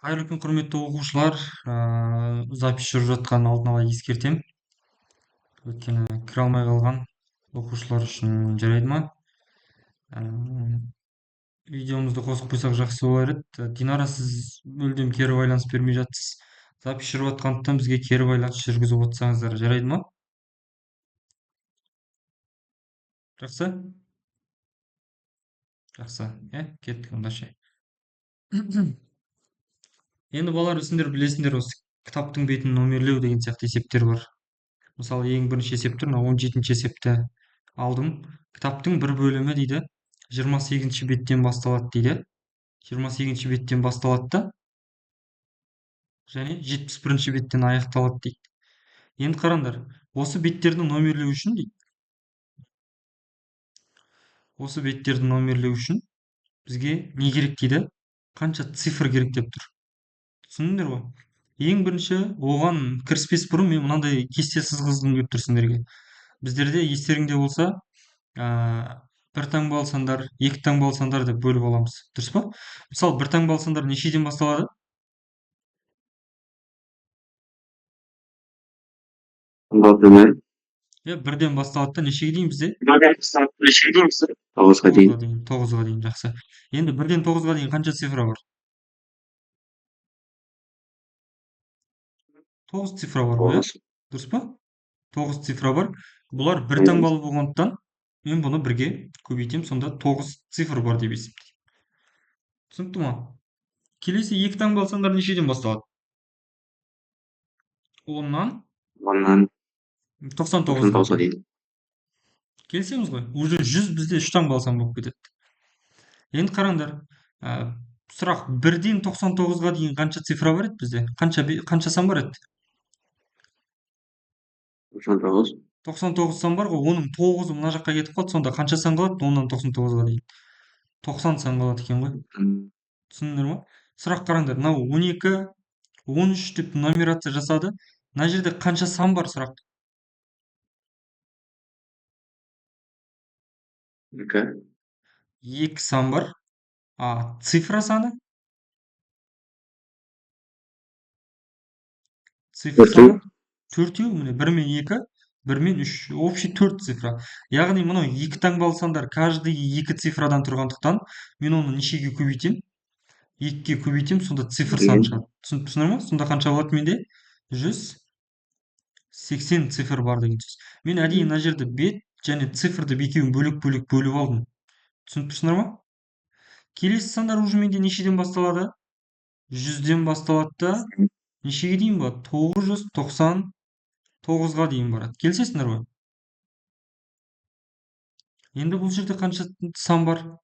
Қайырлы күн, құрметті оқушылар. Запись жүріп жатқанын алдын ала ескертем. Өйткені кіре алмай қалған оқушылар үшін жарайды ма? Ә, Видеомызды қосып қойсақ жақсы болар еді. Динара, сіз мүлдем кері байланыс бермей жатсыз. Запись жүріп жатқандықтан бізге кері байланыс жүргізіп отырсаңыздар жарайды ма? Жақсы? Жақсы. Кеттік онда ше. Енді балалар, сендер білесіңдер, осы кітаптың бетін номерлеу деген сияқты есептер бар. Мысалы, ең бірінші есептер мына 17-ші есепті алдым. Кітаптың бір бөлімі дейді 28-ші беттен басталады дейді. 28-ші беттен басталады да және 71-ші беттен аяқталады дейді. Енді қараңдар, осы беттерді номерлеу үшін дейді. Осы беттерді номерлеу үшін бізге не керек дейді? Қанша цифр керек деп тұр. Түсіндіңдер ғой? Ең бірінші оған кіріспес бұрын мен мынандай кесте сызғызғым келіп тұр сендерге. Біздерде естеріңде болса, бір таңбалы сандар, екі таңбалы сандар деп бөліп аламыз. Дұрыс па? Мысалы, бір таңбалы сандар нешеден басталады? Birden Бірден басталады да нешеге дейін бізде? тоғызға дейін. Тоғызға дейін, жақсы. Енді бірден тоғызға дейін қанша цифра бар? 9 цифра бар ғой, дұрыс па? 9 цифра бар. Бұлар бір таңбалы болғандықтан мен бұны бірге көбейтем, сонда 9 цифр бар деп есептеймін. Түсінікті ма? Келесі екі таңбалы сандар нешеден басталады? 10-нан Оннан 99-ға 99-ға дейін. дейін. Келісеміз ғой? Уже 100 бізде үш таңбалы сан болып кетеді. Енді қараңдар, сұрақ, 1-ден 99-ға дейін қанша цифра бар еді бізде? Қанша сан бар еді? 99. 99 сан бар ғой, оның 9-ы мына жаққа кетіп қалды, сонда қанша сан қалады? 10-нан 99-ға дейін. 90 сан қалады екен ғой. Түсіндіңдер ма? Сұрақ, қараңдар, мынау 12, 13 деп нумерация жасады. Мына жерде қанша сан бар сұрақ? 2. 2 сан бар. Цифра саны? Цифр саны? Төртеу, міне, 1 мен 2, 1 мен 3, общий 4 цифра. Яғни мынау екі таңбалы сандар каждый 2 цифрадан тұрғандықтан мен оны нешеге көбейтем? 2-ге көбейтем, сонда цифр саны шығады. Түсіндіңдер ма? Сонда қанша болады менде? 180 цифр бар деген сөз. Мен әдейі мына жерде бет және цифрды екеуін бөлек-бөлек бөліп алдым. Түсініп тұрсыңдар ма? Келесі сандар уже менде нешеден басталады? 100-ден басталады да нешеге дейін болады? 999-ға дейін барады. Келісесіңдер ғой? Енді бұл жерде қанша сан бар?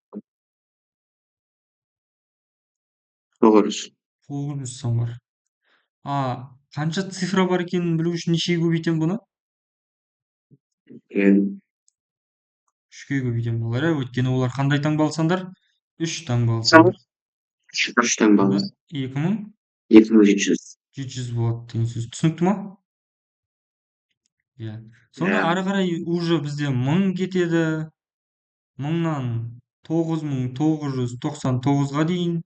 900. 900 сан бар. Қанша цифра бар екенін білу үшін нешеге көбейтем бұны? 3-ге көбейтем болар, өйткені олар қандай таңбалы сандар? 3 таңбалы сандар. 3 таңбалы. 2700 болады деген сөз. Түсінікті ма? Сонда ары қарай уже бізде 1000 кетеді. 1000-нан 9999-ға дейін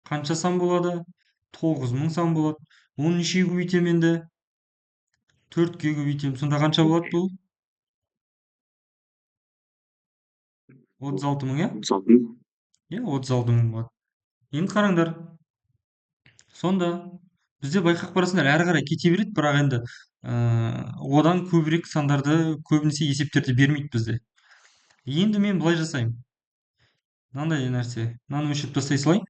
қанша сан болады? 9000 сан болады. Оны нешеге көбейтем енді? 4-ге көбейтем. Сонда қанша болады бұл? 36 мың, 36. 36 мың болады. Енді қараңдар. Сонда бізде байқап қарасыңдар, әрі қарай кете береді, бірақ енді одан көбірек сандарды көбінесе есептерде бермейді бізде. Енді мен былай жасаймын. Мынандай нәрсе, мынаны өшіріп тастай салайын.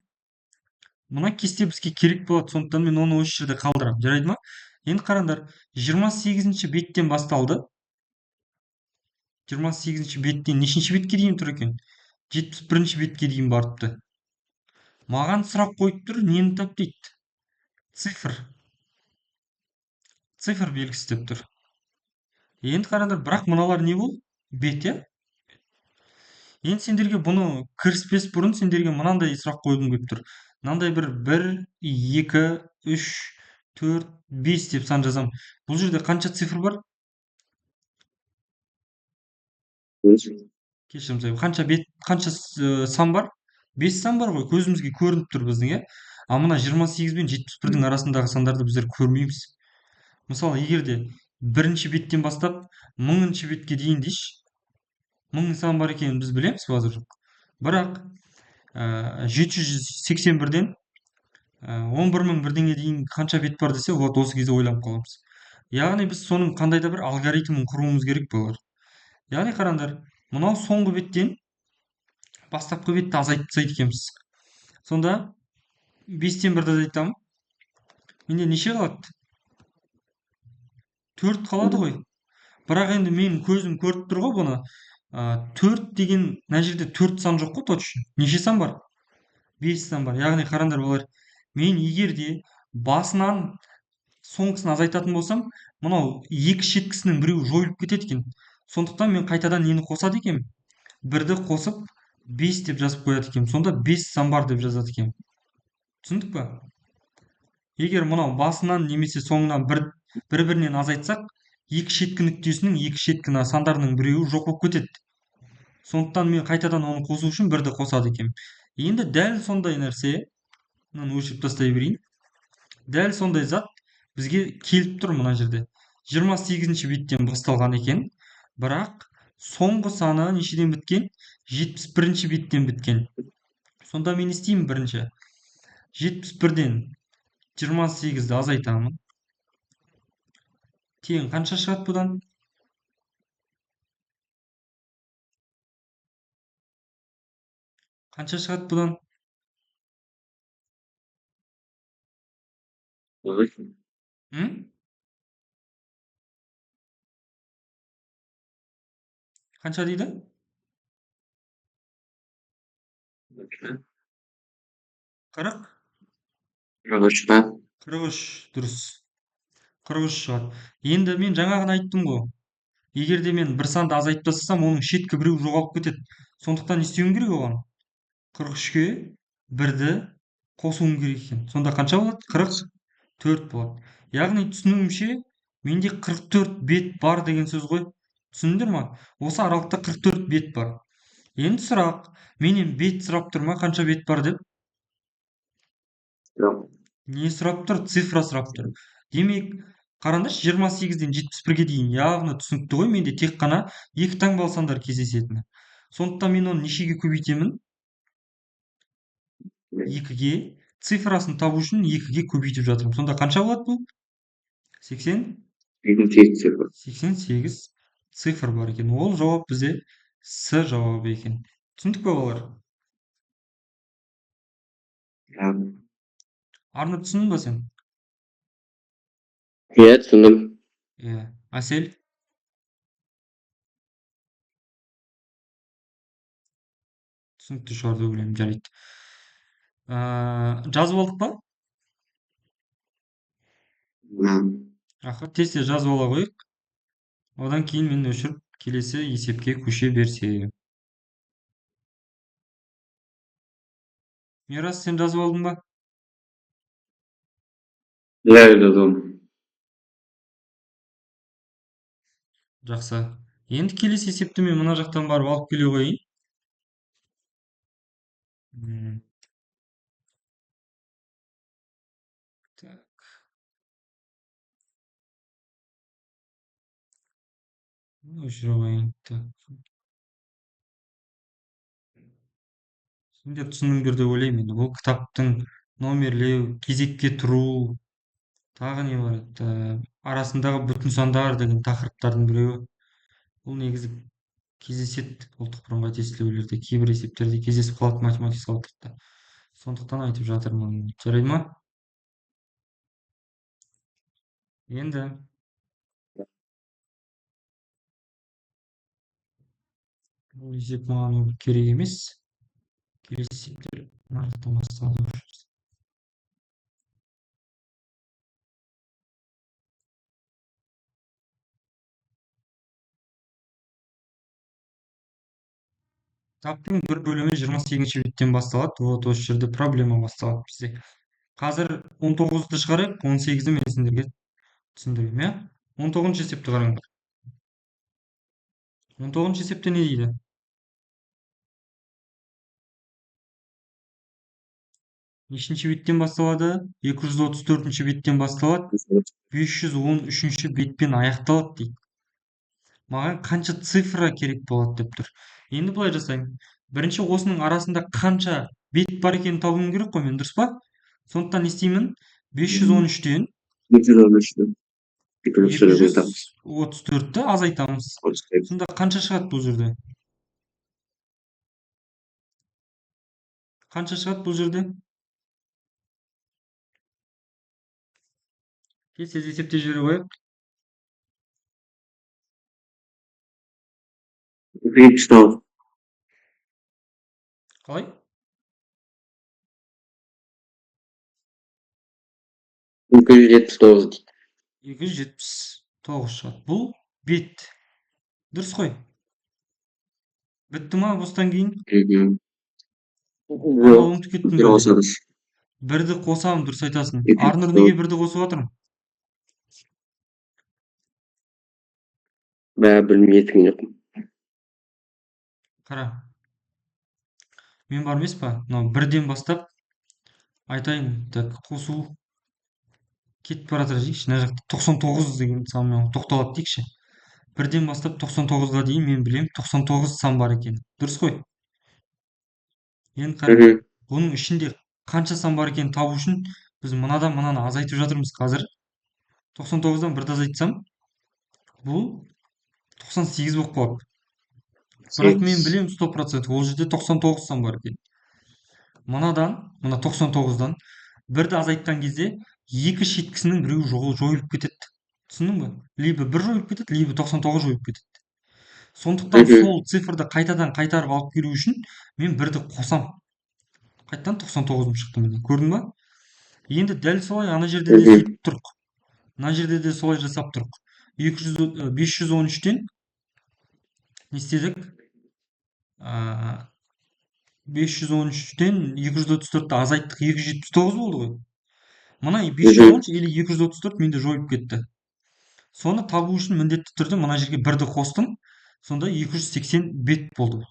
Мына кесте бізге керек болады, сондықтан мен оны осы жерде қалдырамын. Жарайды ма? Енді қараңдар, 28-ші беттен басталды. 28-ші беттен нешінші бетке дейін тұр екен? 71-ші бетке дейін барыпты. Маған сұрақ қойып тұр, нені тап дейді? Цифр белгісі деп тұр. Енді қараңдар, бірақ мыналар не бол? Бет, Енді сендерге бұны кіріспес бұрын сендерге мынандай сұрақ қойғым келіп тұр. Мынандай 1, 2, 3, 4, 5 деп сан жазам. Бұл жерде қанша цифр бар? Кешірім сұраймын. Қанша сан бар? 5 сан бар ғой, көзімізге көрініп тұр біздің, А мына 28 пен 71-дің арасындағы сандарды біздер көрмейміз. Мысалы, егер де бірінші беттен бастап мыңыншы бетке дейін дейші, мың сан бар екенін біз білеміз қазір. Бірақ 781-ден 11 мың бірдеңе дейін қанша бет бар десе, вот осы кезде ойланып қаламыз. Яғни біз соның қандай да бір алгоритмін құруымыз керек болар. Яғни қараңдар, мынау соңғы беттен бастапқы бетті азайтпайды екенбіз. Сонда 5-тен 1-ді азайтамын. Менде неше қалады? 4 қалады ғой. Бірақ енді менің көзім көріп тұр ғой бұны. 4 деген мына жерде 4 сан жоқ қой точно. Неше сан бар? 5 сан бар. Яғни қараңдар болар. Мен егер де басынан соңғысын азайтатын болсам, мынау екі шеткісінің біреуі жойылып кетеді екен. Сондықтан мен қайтадан нені қосады екенмін? 1-ді қосып 5 деп жазып қояды екенмін. Сонда 5 сан бар деп жазады екенмін. Түсіндік па? Егер мынау басынан немесе соңынан бір-бірінен азайтсақ, екі шеткі нүктесінің екі шеткі сандарының біреуі жоқ болып кетеді. Сондықтан мен қайтадан оны қосу үшін 1-ді қосады екенмін. Енді дәл сондай нәрсе, мынаны өшіріп тастай берейін. Дәл сондай зат бізге келіп тұр мына жерде. 28-ші беттен басталған екен, бірақ соңғы саны нешеден біткен? 71-ші беттен біткен. Сонда мен не істеймін бірінші? 71-ден 28-ді азайтамын. Тең қанша шығады бұдан? Қанша шығады бұдан? М? Қанша дейді? 40? 43 па? 43, дұрыс. 43 шығады. Енді мен жаңағыны айттым ғой. Егер де мен бір санды азайтып тастасам, оның шеткі біреуі жоғалып кетеді. Сондықтан не істеуім керек оған? 43-ке 1-ді қосуым керек екен. Сонда қанша болады? 44 болады. Яғни түсінуімше, менде 44 бет бар деген сөз ғой. Түсіндіңдер ма? Осы аралықта 44 бет бар. Енді сұрақ, менен бет сұрап тұр ма, қанша бет бар деп? Жоқ. Не сұрап тұр? Цифра сұрап тұр. Демек, қараңдаршы, 28-ден 71-ге дейін яғни түсінікті ғой, менде тек қана екі таңбалы сандар кездесетіні. Сондықтан мен оны нешеге көбейтемін? 2-ге. Цифрасын табу үшін 2-ге көбейтіп жатырмын. Сонда қанша болады бұл? 80? 88 цифр. 88 цифр бар екен. Ол жауап бізде С жауабы екен. Түсіндік па балалар? Арны түсіндің ба сен? Иә, түсіндім. Иә. Әсел? Түсінікті шығар деп ойлаймын, жарайды. Жазып алдық па? Аха, тез жазып ала қояйық. Одан кейін мен өшіріп келесі есепке көше берсем. Мирас, сен жазып алдың ба? Иә, жаздым. Жақсы. Енді келесі есепті мен мына жақтан барып алып келе қояйын. Так. Өшіре қояйын. Так. Сендер түсіндіңдер деп ойлаймын енді. Бұл кітаптың номерлеу, кезекке тұру, тағы не бар еді? Арасындағы бүтін сандар деген тақырыптардың біреуі. Бұл негізі кездеседі ұлттық бірыңғай тестілеулерде, кейбір есептерде кездесіп қалады математикалық тақырыпта. Сондықтан айтып жатырмын. Жарайды ма? Енді бұл есеп маған керек емес. Келесі есептер мына жақтан басталады. Кітаптың бір бөлімі 28-ші беттен басталады. Вот осы жерде проблема басталады бізде. Қазір 19-ды шығарайық, 18-ді мен сендерге түсіндірейін, иә? 19-шы есепті қараңдар. 19-шы есепте не дейді? нешінші беттен басталады? 234 беттен басталады. 513 бетпен аяқталады дейді. Маған қанша цифра керек болады деп тұр. Енді былай жасаймын. Бірінші осының арасында қанша бет бар екенін табуым керек қой мен, дұрыс па? Сондықтан не істеймін? 513-тен 213'tü. 213'ü buldum. 234-ті азайтамыз. Сонда қанша шығады бұл жерде? Қанша шығады бұл жерде? Тез есептеп жібере қояйық. 209. Қалай? 279 дейді. 279 шығады. Бұл бет. Дұрыс қой. Бітті ма осыдан кейін? Анда Жоқ, ұмытып кеттім бір бе? қосамыз. Бірді қосамын, дұрыс айтасың. 209. Арнұр неге бірді қосып жатырмын? Бәрі білмейтін жоқ. Қара. Мен бар емес па? Мынау бірден бастап айтайын. Так, қосу кетіп бара жатыр дейікші. Мына жақта 99 деген санмен тоқталады дейікші. Бірден бастап 99-ға дейін мен білемін 99 сан бар екен. Дұрыс қой? Енді қара. Бұның ішінде қанша сан бар екенін табу үшін біз мынадан мынаны азайтып жатырмыз қазір. 99-дан бірді азайтсам, бұл 98 болып қалады. Бірақ мен білемін 100%, ол жерде 99 сан бар екен. Мынадан, мына 99-дан бірді азайтқан кезде екі шеткісінің біреуі жойылып кетеді. Түсіндің бе? Либо бір жойылып кетеді, либо 99 жойылып кетеді. Сондықтан сол цифрды қайтадан қайтарып алып келу үшін мен бірді қосам. Қайтадан 99 шықты міне. Көрдің ба? Енді дәл солай ана жерде де сөйтіп тұрық. Мына жерде де солай жасап тұрық. 513-тен не істедік? 513-тен 234-ті азайттық, 279 болды ғой. Мына 513 или 234 менде жойылып кетті. Соны табу үшін міндетті түрде мына жерге бірді қостым. Сонда 280 бет болды.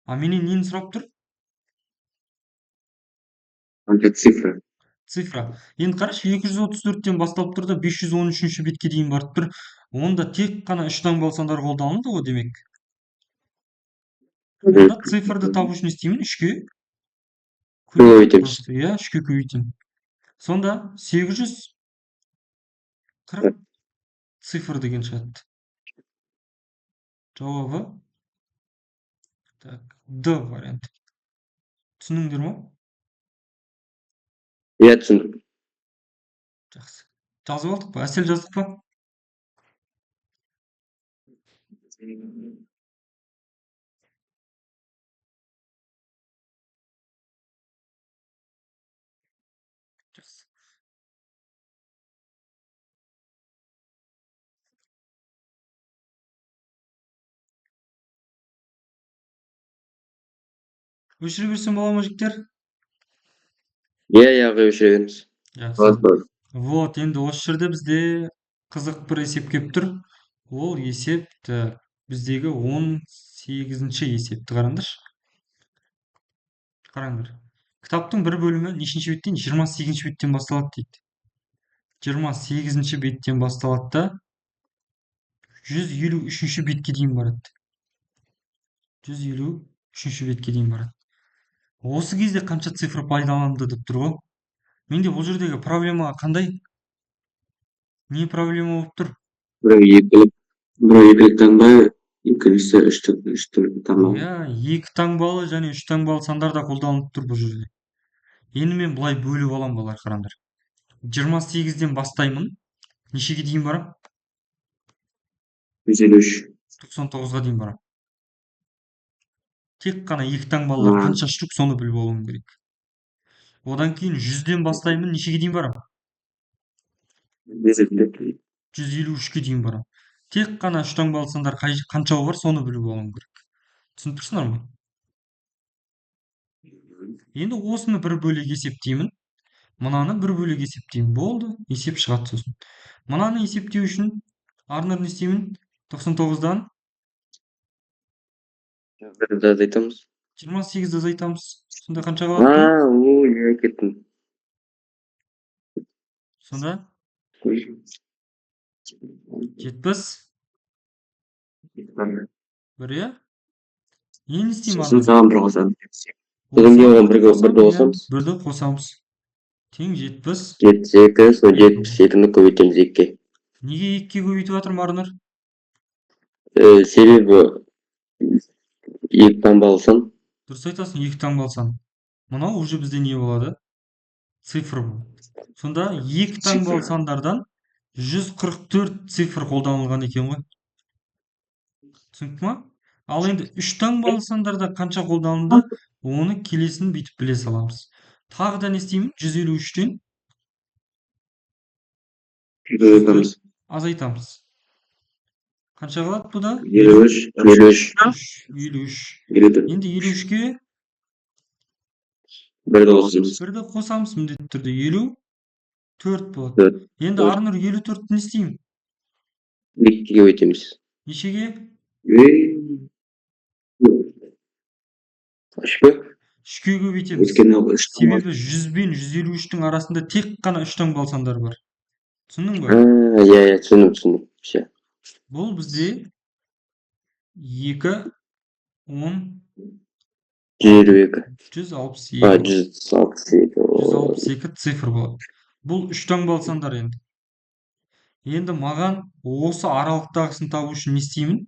А менен нені сұрап тұр? Цифра. Цифра. Енді қарашы, 234-тен басталып тұр да 513-ші бетке дейін барып тұр. Онда тек қана үш таңбалы сандар қолданылды ғой демек. Онда цифрды табу үшін не істеймін? 3-ке Көбейтеміз. Иә, 3-ке көбейтемін. Сонда 840 цифр деген шығады. Жауабы так, Д варианты. Түсініңдер ме? Иә, түсіндім. Жақсы. Жазып алдық па? Әсел жаздық па? Жақсы. Өшіре берсем бола ма, жігіттер? Иә, өшіре беріңіз. Жақсы. Вот, енді осы жерде бізде қызық бір есеп келіп тұр. Ол есепті біздегі 18-ші есепті қараңдаршы. Қараңдар. Кітаптың бір бөлімі нешінші беттен? 28-ші беттен басталады дейді. 28-ші беттен басталады да 153-ші бетке дейін барады. 153-ші бетке дейін барады. Осы кезде қанша цифр пайдаланды деп тұр ғой. Менде бұл жердегі проблемаға қандай? Не проблема болып тұр? Біреу екілік таңба, екіншісі үштілік таңба. Иә, екі таңбалы және үш таңбалы сандар да қолданылып тұр бұл жерде. Енді мен былай бөліп аламын, балалар, қараңдар. 28-ден бастаймын. Нешеге дейін барам? 153. 99-ға дейін барам. Тек қана екі таңбалылар қанша штук, соны біліп алуым керек. Одан кейін 100-ден бастаймын. Нешеге дейін барам? 153-ке дейін барам. Тек қана үш таңбалы сандар қаншауы бар, соны біліп алуым керек. Түсініп тұрсыңдар ма? Енді осыны бір бөлек есептеймін. Мынаны бір бөлек есептеймін. Болды, есеп шығады сосын. Мынаны есептеу үшін Арнұр не істеймін? 99-дан Бірді азайтамыз. 28-ді азайтамыз. Сонда қанша қалады? Иә, кеттім. Сонда 70 бір, иә? Енді не істеймін Сосын ары саған бір қосамын. Содан кейін қосам, оған бірге бірді қосам, иә, қосамыз. бірді қосамыз. Тең 70. 72, сол 72-ні көбейтеміз 2-ге. Неге 2-ге көбейтіп жатырмын Арнұр? Себебі 2 таңбалы сан. Дұрыс айтасың, 2 таңбалы сан. Мынау уже бізде не болады? Цифр бұл. Сонда 2 таңбалы сандардан 144 цифр қолданылған екен ғой. Түсінікті ма? Ал енді 3 таңбалы сандарда қанша қолданылды, оны келесін бүйтіп біле саламыз. Тағы да не істеймін? 153-тен 100-ді Көбейтеміз. азайтамыз. Қанша қалады бұда? 53, 53, 53. 54. Енді 53-ке Бірді қосамыз. бірді қосамыз міндетті түрде 54 болады. 4. Енді Арнұр 54-ті не істеймін? 2-ге көбейтеміз. Нешеге? Үшке? 3-ке көбейтеміз. Өйткені ол үш таңбалы. Себебі 100 бен 153-тің арасында тек қана 3 таңбалы сандар бар. Түсіндің ба? Иә, түсіндім. Ше. Бұл бізде 2, 10, 152. 162 болады. 162. 162 цифр болады. Бұл 3 таңбалы сандар енді. Енді маған осы аралықтағысын табу үшін не істеймін?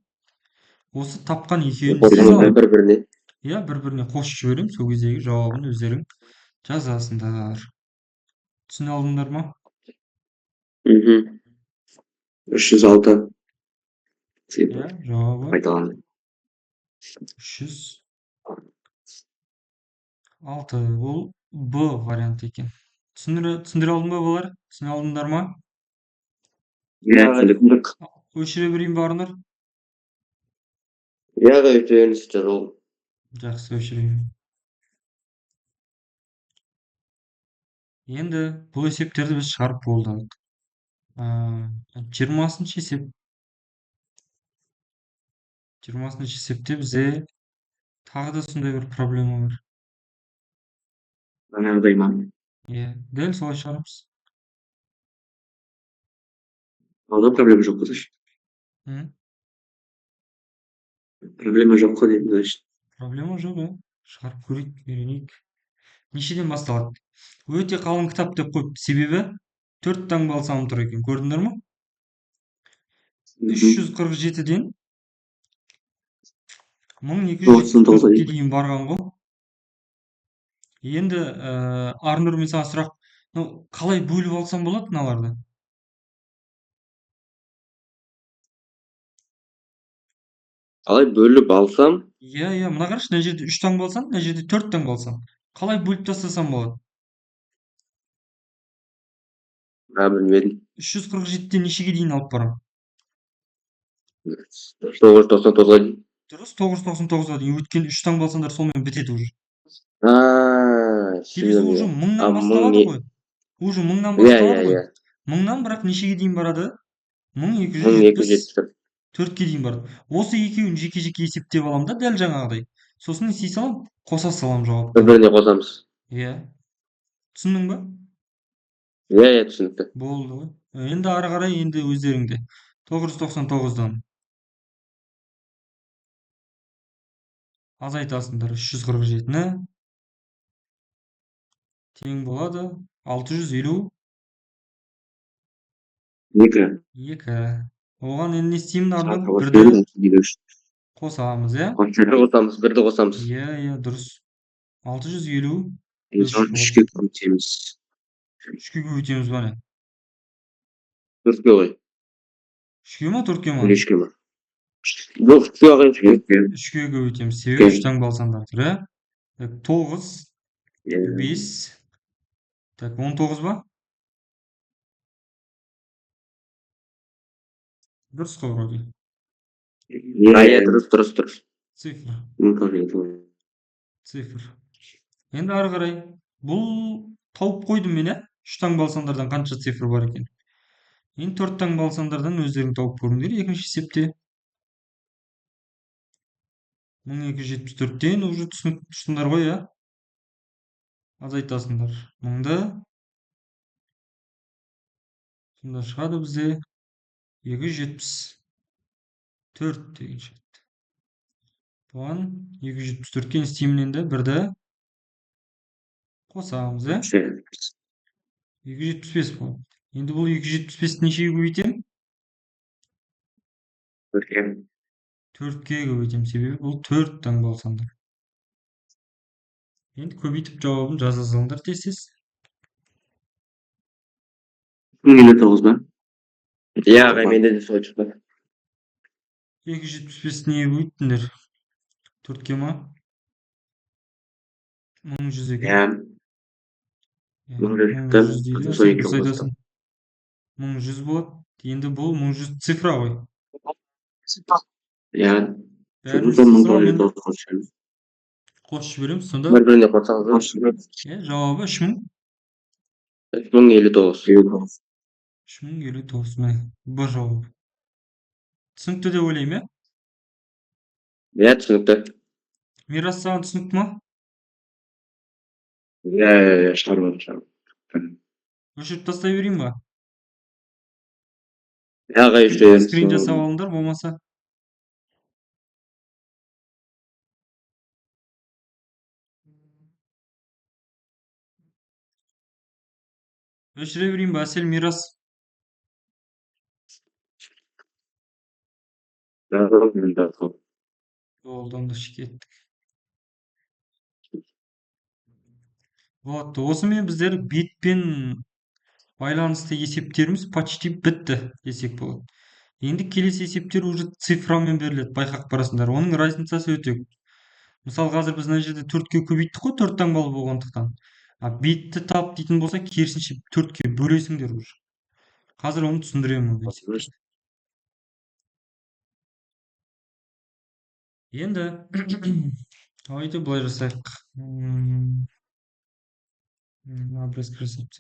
Осы тапқан екеуін не істей саламын? Бір-біріне. Иә, бір-біріне қосып жіберемін. Сол кездегі жауабын өздерің жазасыңдар. Түсіне алдыңдар ма? 306. Иә, жауабы Қайталанды. 306. Бұл Б варианты екен. Түсіндіре алдым ба балалар? Түсіне алдыңдар ма? Иә, түсіндік. Өшіре берейін ба Арнұр? Иә, өтеміз жазалым. Жақсы, өшірейін. Енді бұл есептерді біз шығарып болдық. 20-ші есеп. 20-ші есепте бізде тағы да сондай бір проблема бар. Жаңағыдай ма? Иә, дәл солай шығарамыз. Онда проблема жоқ қой, значит. М? Проблема жоқ қой деймін, значит. Проблема жоқ, иә. Шығарып көрейік, үйренейік. Нешеден басталады? Өте қалың кітап деп қойып, себебі 4 таңбалы сан тұр екен. Көрдіңдер ме? 347-ден 1274-ке дейін барған ғой. Енді Арнұр, мен саған сұрақ, қалай бөліп алсам болады мыналарды? Қалай бөліп алсам? Иә, мына қарашы, мына жерде 3 таңбалы сан, мына жерде 4 таңбалы сан. Қалай бөліп тастасам болады? Білмедім. 347-ден нешеге дейін алып барамын? 999-ға дейін. Дұрыс, 999-ға дейін. Өйткені 3 таңбалы сандар сонымен бітеді уже. Келесі түсіндім, уже иә. 1000-нан мың басталады не? ғой. Уже 1000-нан Иә, басталады ғой. иә. 1000-нан бірақ нешеге дейін барады? 1274. 1274-ке дейін барады. Осы екеуін жеке-жеке есептеп аламын да, дәл жаңағыдай. Сосын не істей салам? Қоса салам жауапты. Бір-біріне қосамыз. Иә. Түсіндің ба? Иә, түсінікті. Болды ғой. Енді ары қарай енді өздеріңде. 999-дан азайтасыңдар 347-ні. Тең болады 652. 2. Оған енді не істеймін Арнұр? Бірді қосамыз, иә? Бірді қосамыз. Иә, дұрыс. 653 3-ке көбейтеміз. 3-ке көбейтеміз ба не? 4-ке ғой. 3-ке ма, 4-ке ма? 3-ке ма? Жоқ, 3-ке ағайын, 3-ке. 3-ке көбейтеміз. Себебі 3 таңбалы сандар тұр, иә? 9, 5, 19 ба? Дұрыс қой вроде. Иә, дұрыс. Цифр. Енді ары қарай. Бұл тауып қойдым мен, иә? 3 таңбалы сандардан қанша цифр бар екен? Енді 4 таңбалы сандардан өздерің тауып көріңдер. Екінші есепте 1274-тен уже түсіндіңдер ғой, иә? Азайтасыңдар. 1000-ды Сонда шығады бізде 274 деген шығады. Бұған 274-ке не істеймін енді? Бірді қосамыз, иә? 275 болады. Енді бұл 275-ті нешеге көбейтемін? Төртке. 4-ке көбейтемін, себебі бұл 4 таңбалы сандар. Енді көбейтіп жауабын жаза салыңдар тез-тез. 1059 ба? Иә, ағай, менде де солай шықты. 275-ті неге көбейттіңдер? 4-ке ма? 1100-ге. Иә, Иә, 1100 1100 дейді. сол Сен екеуін дұрыс қостым. айтасың. 1100 болады. Енді бұл 1100 цифра ғой. Иә, Бәріміз сосын салмен 1990 қосып қосып жібереміз. Сонда бір-біріне қоссаңыз иә, жауабы 3000. 1059. 3059. Міне, бір жауап. Түсінікті деп ойлаймын, иә? Иә, түсінікті. Мирас, саған түсінікті ма? Иә, шығармын. Өшіріп тастай берейін ба? Иә, ағай, Скрин жасап алыңдар, болмаса. Өшіре берейін ба, Әсел, Мирас? Болды, онда кеттік. Вот, осымен біздер бетпен байланысты есептеріміз почти бітті десек болады. Енді келесі есептер уже цифрамен беріледі, байқап барасыңдар. Оның разницасы өте көп. Мысалы, қазір біз мына жерде 4-ке көбейттік қой, 4 таңбалы болғандықтан. А бетті тап дейтін болса, керісінше 4-ке бөлесіңдер уже. Қазір оны түсіндіремін ол есептерді. Енді ойды былай жасайық. Адрес кірісіп.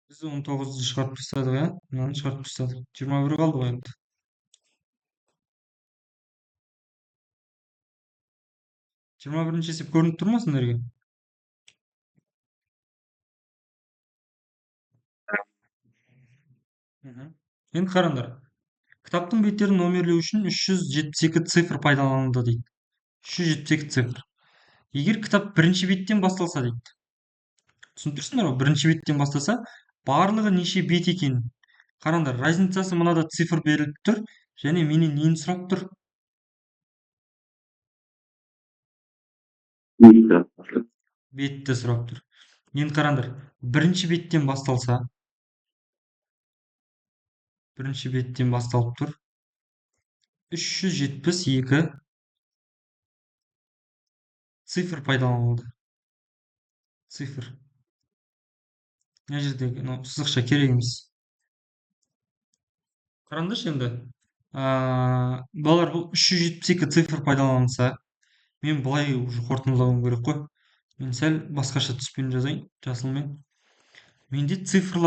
Біз 19-ды шығарып тастадық, иә? Мынаны шығарып тастадық. 21 қалды ғой енді. 21-ші есеп көрініп тұр ма сендерге? Енді қараңдар. Кітаптың беттерін номерлеу үшін 372 цифр пайдаланылды дейді. 372 цифр. Егер кітап бірінші беттен басталса дейді. Түсініп тұрсыңдар ғой? Бірінші беттен бастаса, барлығы неше бет екенін. Қараңдар, разницасы мынада цифр беріліп тұр, және менен нені сұрап тұр? Бетті сұрап тұр. Енді қараңдар, бірінші беттен басталса, бірінші беттен басталып тұр. 372 цифр пайдаланылды. Цифр. Мына жердегі сызықша керек емес. Қараңдаршы енді. Балалар, бұл 372 цифр пайдаланылса, мен былай уже қорытындылауым керек қой. Мен сәл басқаша түспен жазайын, жасылмен. Менде цифр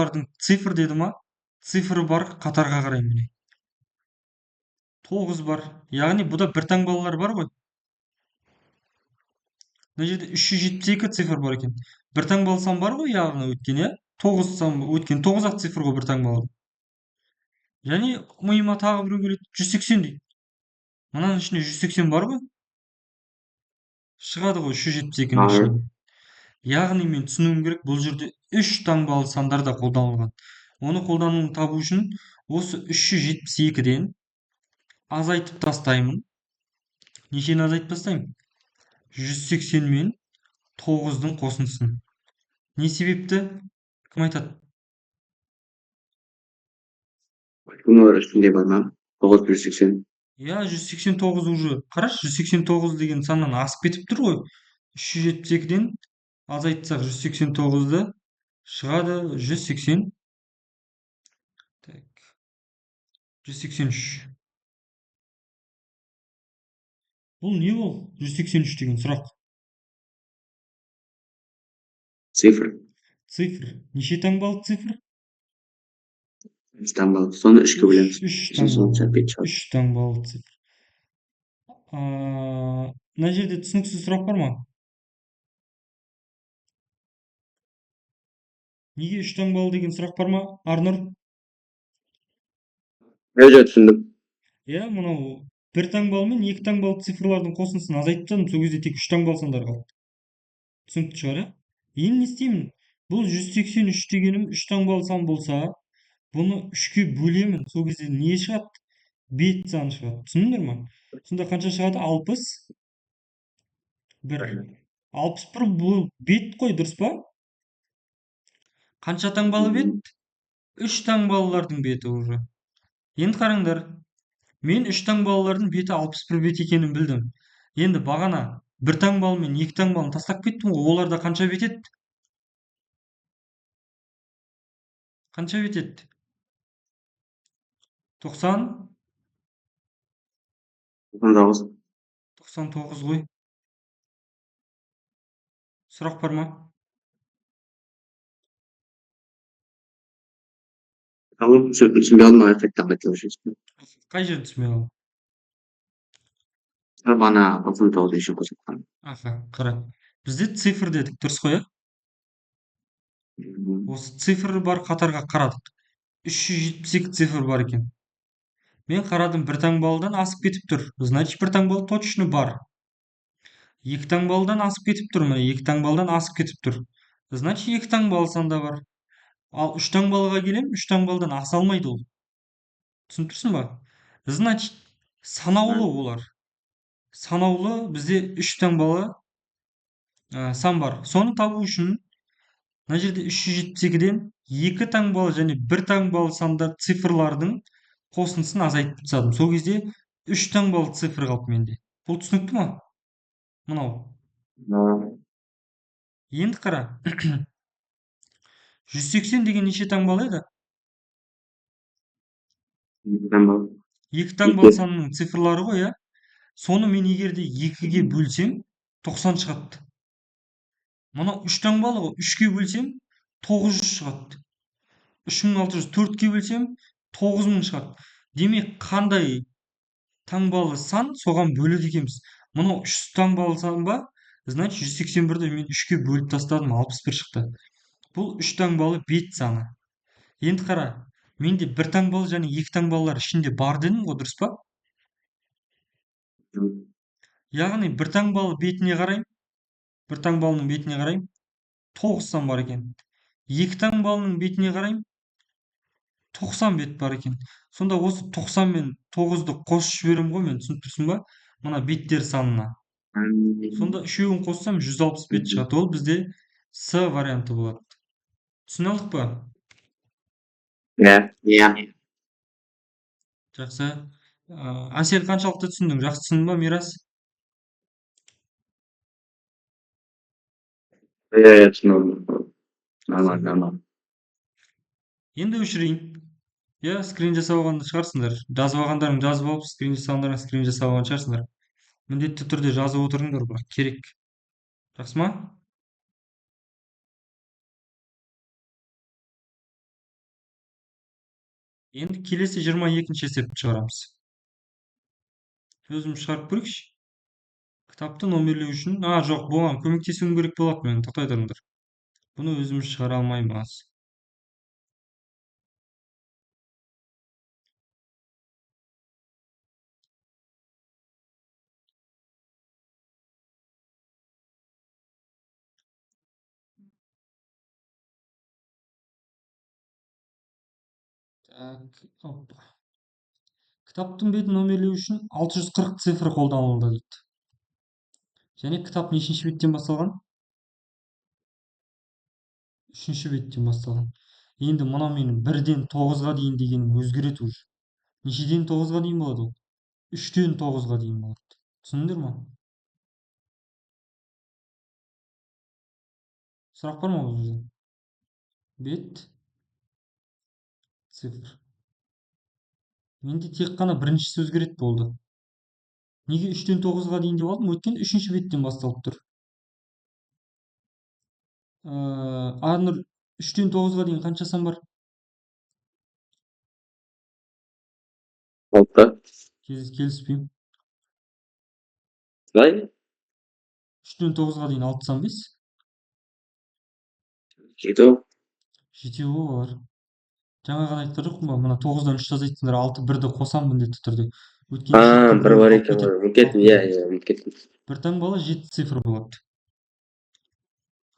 деді ма? Цифры бар қатарға қараймын міне. 9 бар. Яғни бұда бір таңбалылар бар ғой. Мына жерде 372 цифр бар екен. Бір таңбалы сан бар ғой, яғни өткен, иә? 9 сан өткен, 9-ақ цифр ғой бір таңбалы. Және миыма тағы біреу келеді, 180 дейді. Мынаның ішінде 180 бар ғой. Шығады ғой 372-ның ішінен. Яғни мен түсінуім керек, бұл жерде 3 таңбалы сандар да қолданылған. Оны қолдануын табу үшін осы 372-ден азайтып тастаймын. Нешені азайтып тастаймын? 180 мен 9-дың қосындысын. Не себепті? Кім айтады? Бұның ішінде бар ма? 980. Иә, 189 уже. Қарашы, 189 деген саннан асып кетіп тұр ғой. 372-ден азайтсақ 189-ды шығады 180. Так. 183. Бұл не ол? 183 деген сұрақ. Цифр. Цифр. Неше таңбалы цифр? Үч таңбалы. Соны үшкө Үш, бөлөмүз. үш Үчүн соны таңбалы. чарп эки чыгат. Үш таңбалы цифр. Мына жерде түсініксіз сұрақ бар ма? Неге үш таңбалы деген сұрақ бар ма, Арнұр? Түшүндүм. Иә, мынау бір таңбалы мен екі таңбалы цифрлардың қосындысын азайтып тастадым. Сол кезде тек үш таңбалы сандар қалды. Түсінікті шығар, иә? Енді не істеймін? Бұл 183 дегенім үш таңбалы сан болса, бұны үшке бөлемін. Сол кезде не шығады? Бет саны шығады. Түсіндіңдер ма? Сонда қанша шығады? 61. 61 бұл бет қой, дұрыс па? Қанша таңбалы бет? Үш таңбалылардың беті уже. Енді қараңдар. Мен үш таңбалылардың беті 61 бет екенін білдім. Енді бағана бір таңбалы мен екі таңбалыны тастап кеттім ғой. Оларда қанша бет еді? Қанша бет еді? 90, 99. 99 ғой. Сұрақ бар ма? Tamam, түсінбей алдым, қайтадан айтып өтесіз. Қай жерді түсінбей қалдым? Бағана 99 еще көрсеткен. Аха, қара. Бізде цифр дедік, дұрыс қой, иә? Осы цифр бар қатарға қарадық. 372 цифр бар екен. Мен қарадым, бір таңбалыдан асып кетіп тұр. Значит, бір таңбалы точно бар. Екі таңбалыдан асып кетіп тұр. Міне, екі таңбалыдан асып кетіп тұр. Значит, екі таңбалы санда бар. Ал үш таңбалыға келем, үш таңбалыдан аса алмайды ол. Түсініп тұрсың ба? Значит, санаулы олар. Санаулы бізде үш таңбалы сан бар. Соны табу үшін мына жерде 372-ден екі таңбалы және бір таңбалы сандар цифрлардың қосындысын азайтып тастадым. Сол кезде үш таңбалы цифр қалды менде. Бұл түсінікті ма? Мынау. Енді қара. 180 деген неше таңбалы еді? Екі таңбалы санның цифрлары ғой, иә? Соны мен егер де екіге бөлсем, 90 шығады. Мынау үш таңбалы ғой. Үшке бөлсем, 900 шығады. 3600 төртке бөлсем 9000 шығады. Демек, қандай таңбалы сан соған бөледі екенбіз. Мынау үш таңбалы сан ба? Значит, 181-ді мен үшке бөліп тастадым, 61 шықты. Бұл үш таңбалы бет саны. Енді қара, менде бір таңбалы және екі таңбалылар ішінде бар дедім ғой, дұрыс па? Яғни бір таңбалы бетіне қараймын, бір таңбалының бетіне қараймын, 9 сан бар екен. Екі таңбалының бетіне қараймын, 90 бет бар екен. Сонда осы 90 мен 9-ды қосып жіберемін ғой, мен түсініп тұрсың ба? Мына беттер санына. Сонда үшеуін қоссам 160 бет шығады. Ол бізде С варианты болады. Түсіне алдық па? Иә. Жақсы. Әсел, қаншалықты түсіндің? Жақсы түсіндің ба, Мирас? Иә, түсіндім. Нормально. Енді өшірейін. Иә, скрин жасап алған шығарсыңдар. Жазып алғандарың жазып алып, скрин жасағандарың скрин жасап алған шығарсыңдар. Міндетті түрде жазып отырыңдар, бірақ керек. Жақсы ма? Енді келесі 22-ші есепті шығарамыз. Өзім шығарып көрейікші. Кітапты номерлеу үшін... жоқ, бұған көмектесуім керек болады, мен тоқтай тұрыңдар. Бұны өзіміз шығара алмаймыз. Так, опа. Кітаптың бетін номерлеу үшін 640 цифр қолданылды дейді. Және кітап нешінші беттен басталған? Үшінші беттен басталған. Енді мына менің 1-ден 9-ға дейін дегенім өзгереді уже. Нешеден 9-ға дейін болады ол? 3-тен 9-ға дейін болады. Түсіндіңдер ма? Сұрақ бар ма бұл жерде? Бет, цифр. Менде тек қана біріншісі өзгереді болды. Неге 3-тен 9-ға дейін деп алдым? Өйткені үшінші беттен басталып тұр. Анұр, 3-9-ға дейін қанша сан бар? Altta. Келіспеймін. Қалай? 3-9-ға дейін 6 сан 5. Жеті. Жетеу ғой олар. Жаңа ғана айтқан жоқпын ба? Мына 9-дан 3 жазайтындар, 6 бірді қосамын міндетті түрде. Өйткені есептің Бір біреуі бар қалып екен кетеді. ғой. Ұмытып Қалып кеттім. Иә, кетеді. иә, ұмытып кеттім. Бір таңбалы 7 цифр болады.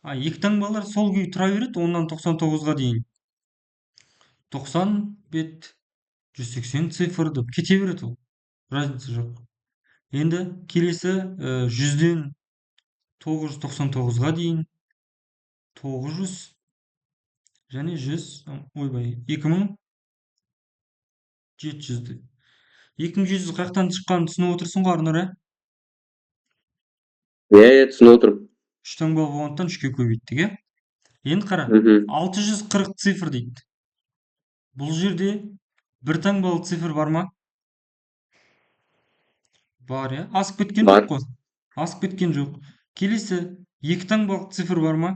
Екі таңбалар сол күйі тұра береді, оннан 99-ға дейін. 90 бет, 180 цифр деп кете береді ол. Разница жоқ. Енді келесі 100-ден 999-ға дейін 900 және 100, ойбай, 2700-ді. 2700 қаяқтан шыққанын түсініп отырсың ғой, Арнұр, ә? Иә, иә, түсініп отырмын. 3 таңбалы болғандықтан 3-ке көбейттік, иә? Енді қара, Мгм. 640 цифр дейді. Бұл жерде бір таңбалы цифр бар ма? Бар, иә? Асып кеткен жоқ Бар. қой. Асып кеткен жоқ. Келесі, екі таңбалы цифр бар ма?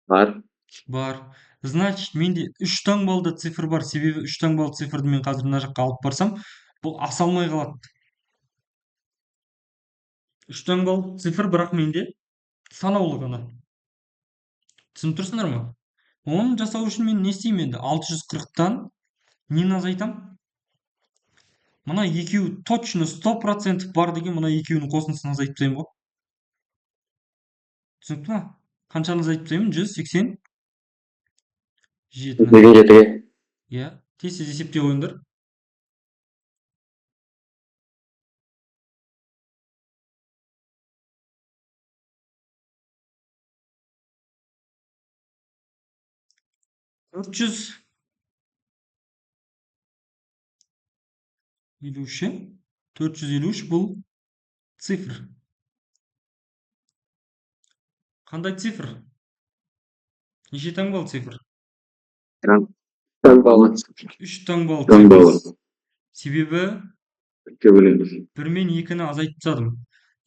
Бар. Бар. Значит, менде 3 таңбалы да цифр бар. Себебі 3 таңбалы цифрды мен қазір мына жаққа алып барсам, бұл аса алмай қалады. 3 таңбалы цифр, бірақ менде санаулы ғана. Түсініп тұрсыңдар ма? Оны жасау үшін мен не істеймін енді? 640-тан нені азайтам? Мына екеуі точно 100% бар деген мына екеуінің қосындысын азайтып тастаймын ғой. Түсінікті ма? Қаншаны азайтып тастаймын? 187-ні. Деген жетіге. Иә, тез есептей қойыңдар. 453, 453 бұл цифр. Қандай цифр? Неше таңбалы цифр? Таңбалы. 3 таңбалы Таңбалы. цифр. Себебі Үкке бөлеміз. 1 мен 2-ні азайтып тастадым.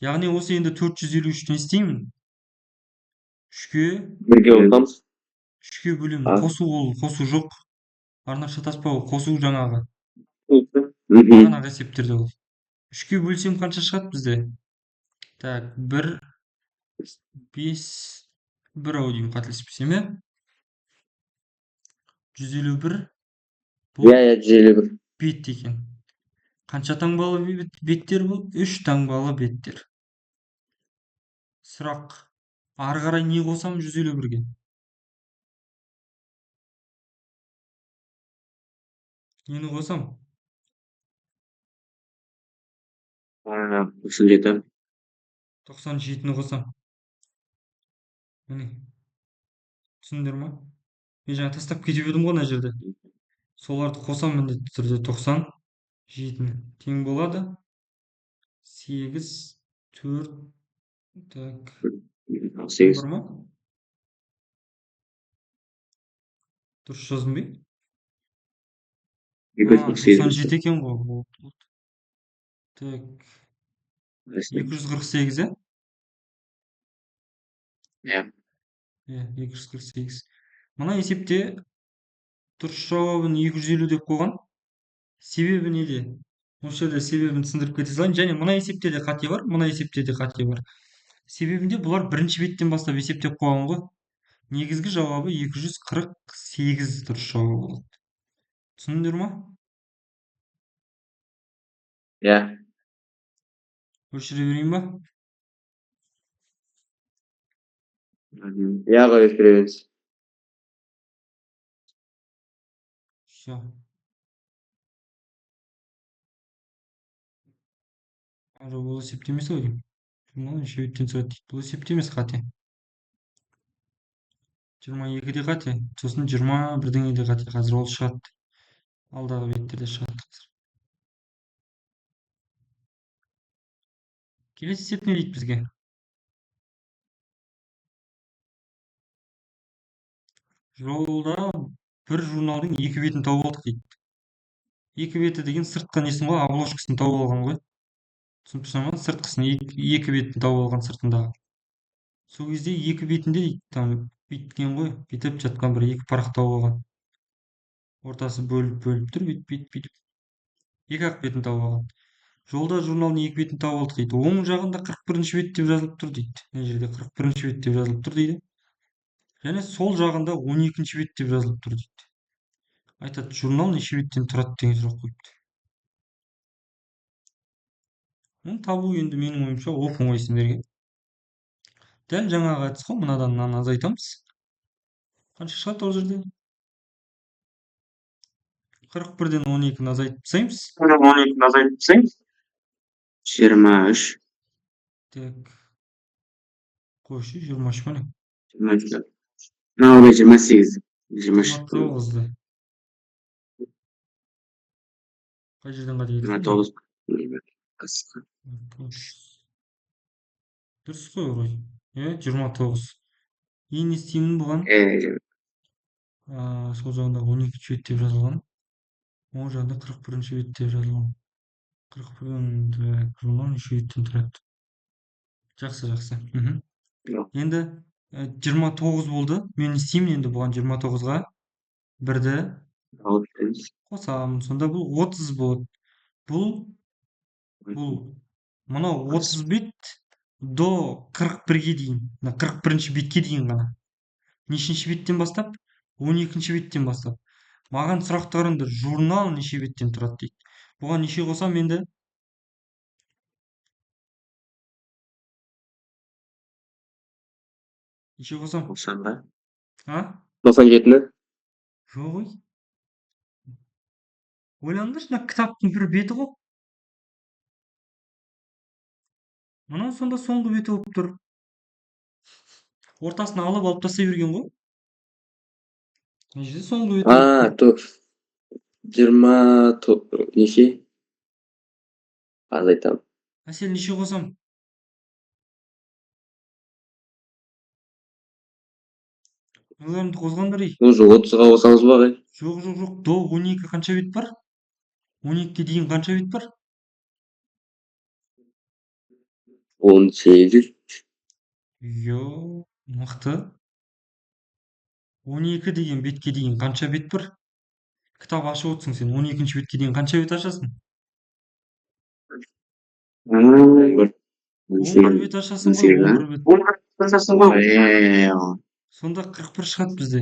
Яғни осы енді 453-ні не істеймін? 3-ке Бірге қосамыз. 3-ке бөлемін. А? Қосу жоқ. Арнар, шатаспа, ол қосу жаңағы. Мгм. Бағанағы есептерде ол. 3-ке бөлсем қанша шығады бізде? Так, 1, 5, 1 ау деймін, қателеспесем, иә? 151 бұл Иә, иә, 151. бет екен. Қанша таңбалы беттер бұл? 3 таңбалы беттер. Сұрақ. Ары қарай не қосам 151-ге? Нені қосам? 97. 97-ні қосам. Міне. Түсіндіңдер ма? Мен жаңа тастап кетіп едім ғой мына жерде. Соларды қосам міндетті түрде 97-ні. Тең болады 8, 4, так. 8. Бар ма? Дұрыс жаздым бе? 248. 97 екен ғой. Так. 248, иә? Иә. Иә, 248. Мына есепте дұрыс жауабын 250 деп қойған. Себебі неде? Осы жерде себебін түсіндіріп кете салайын. Және мына есепте де қате бар, мына есепте де қате бар. Себебінде бұлар бірінші беттен бастап есептеп қойған ғой. Негізгі жауабы 248 дұрыс жауабы болады. Түсіндіңдер ма? Иә. Өшіре берейін ба? Иә, қойып береміз. Все. Бұл есепте емес ау деймін. Мынау неше беттен тұрады дейді. Бұл есепте емес, қате. 22-де қате, сосын 21-де қате. Қазір ол шығады. Алдағы беттерде шығады қазір. Келесі есеп не дейді бізге? Жолда бір журналдың 2 бетін тауып алдық дейді. 2 беті деген сыртқы несін ғой, обложкасын тауып алған ғой. Түсініп тұрсың ба? Сыртқысын, 2 бетін тауып алған сыртындағы. Сол кезде екі бетінде дейді там бүйткен ғой, бүйтіп жатқан бір екі парақ тауып алған. Ортасы бөліп тұр, бүйтіп бүйтіп бүйтіп екі ақ бетін тауып алған. Жолда журналдың екі бетін тауып алдық дейді. Оң жағында 41-ші бет деп жазылып тұр дейді. Мына жерде 41-ші бет деп жазылып тұр дейді. Және сол жағында 12-ші бет деп жазылып тұр дейді. Айтады, журнал неше беттен тұрады деген сұрақ қойыпты. Оны табу енді менің ойымша оп оңай сендерге. Дәл жаңағы әдіс қой, мынадан мынаны азайтамыз. Қанша шығады ол жерде? 41-ден 12-ні азайтып тастаймыз. 12-ні азайтып тастаймыз. 23. Так, қойшы, 23 ма не? 23. Мынау 28. 23. 29-ды. Қай жерден қате кетті? 29. Дұрыс қой ғой. Иә, 29. Енді не істеймін бұған? Сол жағында 12-ші бет деп жазылған. Оң жағында 41-ші бет деп жазылған. 41-ді журнал неше беттен тұрады? Жақсы, жақсы. Енді 29 болды. Мен не істеймін енді бұған 29-ға? 1-ді қосамын. Сонда бұл 30 болады. Бұл мынау 30 бет до 41-ге дейін. 41-ші бетке дейін ғана. Нешінші беттен бастап? 12-ші беттен бастап. Маған сұрақты қараңдар, журнал неше беттен тұрады дейді. Бұған неше қосам енді? Неше қосам? 90 ба? А? 97-ні? Жоқ ой. Ойлаңдаршы, мына кітаптың бір беті ғой. Мынау сонда соңғы беті болып тұр. Ортасын алып тастай берген ғой. Мына жерде соңғы беті болып тұр. 20 неше? Азайтамын. Әсел неше қосам? Ойларыңды қозғаңдар ей. Уже 30-ға қосамыз ба ағай? Жоқ, жоқ, жоқ. До 12 қанша бет бар? 12-ге дейін қанша бет бар? 18. Йо, мықты. 12 деген бетке дейін қанша бет бар? Кітап ашып отырсың сен. 12-ші бетке дейін қанша бет ашасың? 11 бет ашасың ғой, 11 бет. 11 жасың ғой. Сонда 41 шығады бізде.